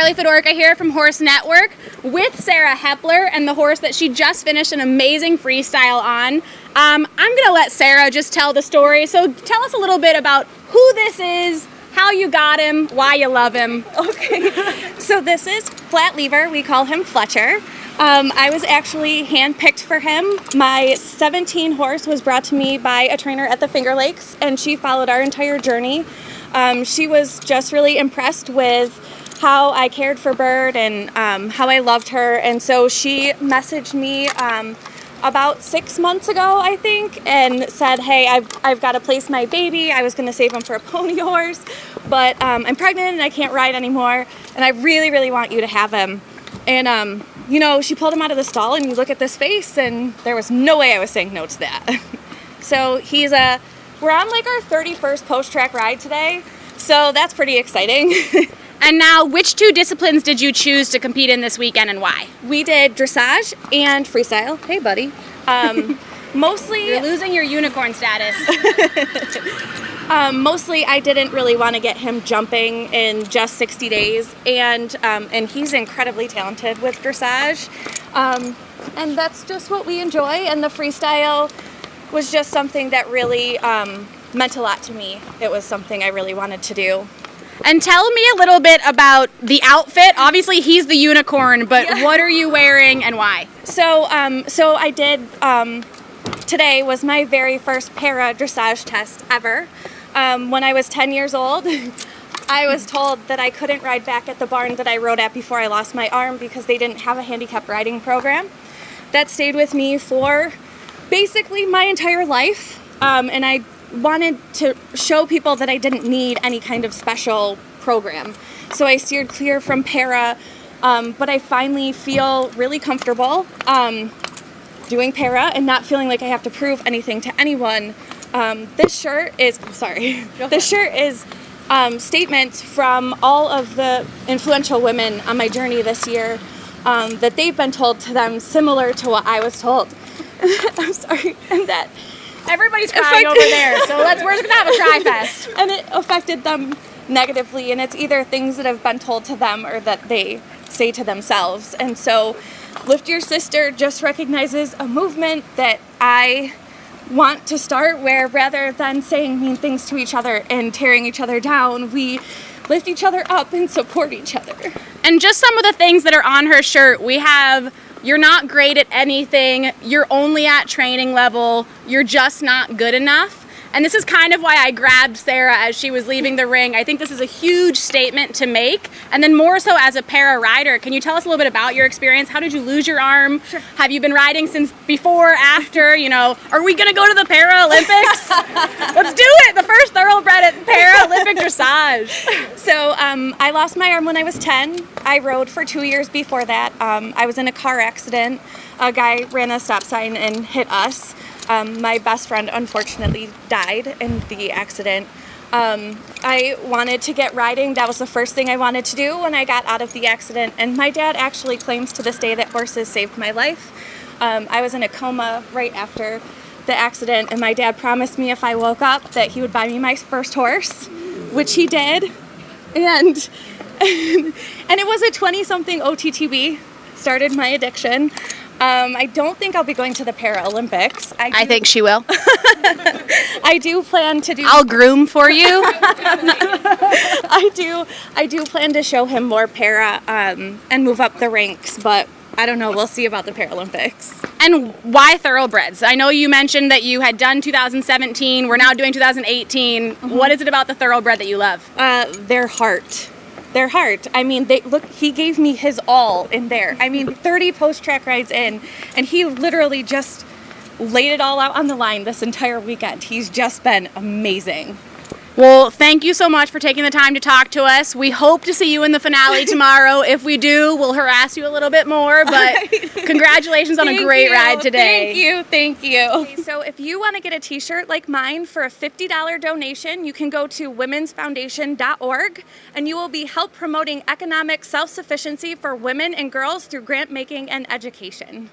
Carly Fedorka here from Horse Network with Sarah Hepler and the horse that she just finished an amazing freestyle on. I'm going to let Sarah just tell the story. So tell us a little bit about who this is, how you got him, why you love him. Okay, so this is Flat Lever. We call him Fletcher. I was actually handpicked for him. My 17 horse was brought to me by a trainer at the Finger Lakes, and she followed our entire journey. She was just really impressed with how I cared for Bird and how I loved her, and so she messaged me about 6 months ago, I think, and said, hey, I've got to place my baby. I was going to save him for a pony horse, but I'm pregnant and I can't ride anymore, and I really, really want you to have him. And, you know, she pulled him out of the stall, and you look at this face, and there was no way I was saying no to that. So we're on like our 31st post-track ride today, so that's pretty exciting. And now, which two disciplines did you choose to compete in this weekend and why? We did dressage and freestyle. Hey, buddy. Mostly... You're losing your unicorn status. Mostly, I didn't really want to get him jumping in just 60 days, and he's incredibly talented with dressage, and that's just what we enjoy, and the freestyle was just something that really meant a lot to me. It was something I really wanted to do. And tell me a little bit about the outfit. Obviously, he's the unicorn, but yeah. What are you wearing and why? So I did, today was my very first para-dressage test ever. When I was 10 years old, I was told that I couldn't ride back at the barn that I rode at before I lost my arm because they didn't have a handicap riding program. That stayed with me for basically my entire life, and I wanted to show people that I didn't need any kind of special program. So I steered clear from para, but I finally feel really comfortable doing para and not feeling like I have to prove anything to anyone. This shirt is statements from all of the influential women on my journey this year that they've been told to them similar to what I was told. I'm sorry, and that everybody's crying over there, so we're just gonna have a cry fest. And it affected them negatively, and it's either things that have been told to them or that they say to themselves. And so Lift Your Sister just recognizes a movement that I want to start, where rather than saying mean things to each other and tearing each other down, we lift each other up and support each other. And just some of the things that are on her shirt, we have: you're not great at anything, you're only at training level, you're just not good enough. And this is kind of why I grabbed Sarah as she was leaving the ring. I think this is a huge statement to make. And then more so as a para rider, can you tell us a little bit about your experience? How did you lose your arm? Sure. Have you been riding since before, after, you know? Are we gonna go to the Paralympics? Let's do it, the first thoroughbred at Paralympic dressage. So I lost my arm when I was 10. I rode for 2 years before that. I was in a car accident. A guy ran a stop sign and hit us. My best friend unfortunately died in the accident. I wanted to get riding. That was the first thing I wanted to do when I got out of the accident. And my dad actually claims to this day that horses saved my life. I was in a coma right after the accident, and my dad promised me if I woke up that he would buy me my first horse, which he did. And it was a 20-something OTTB, started my addiction. I don't think I'll be going to the Paralympics. I think she will. I do plan to do... I'll groom for you. I do plan to show him more para and move up the ranks, but I don't know. We'll see about the Paralympics. And why thoroughbreds? I know you mentioned that you had done 2017. We're now doing 2018. Mm-hmm. What is it about the thoroughbred that you love? Their heart. Their heart. I mean, he gave me his all in there. I mean, 30 post-track rides in, and he literally just laid it all out on the line this entire weekend. He's just been amazing. Well, thank you so much for taking the time to talk to us. We hope to see you in the finale tomorrow. If we do, we'll harass you a little bit more, but congratulations on a great ride today. Thank you. Okay, so if you want to get a t-shirt like mine for a $50 donation, you can go to womensfoundation.org, and you will be help promoting economic self-sufficiency for women and girls through grant making and education.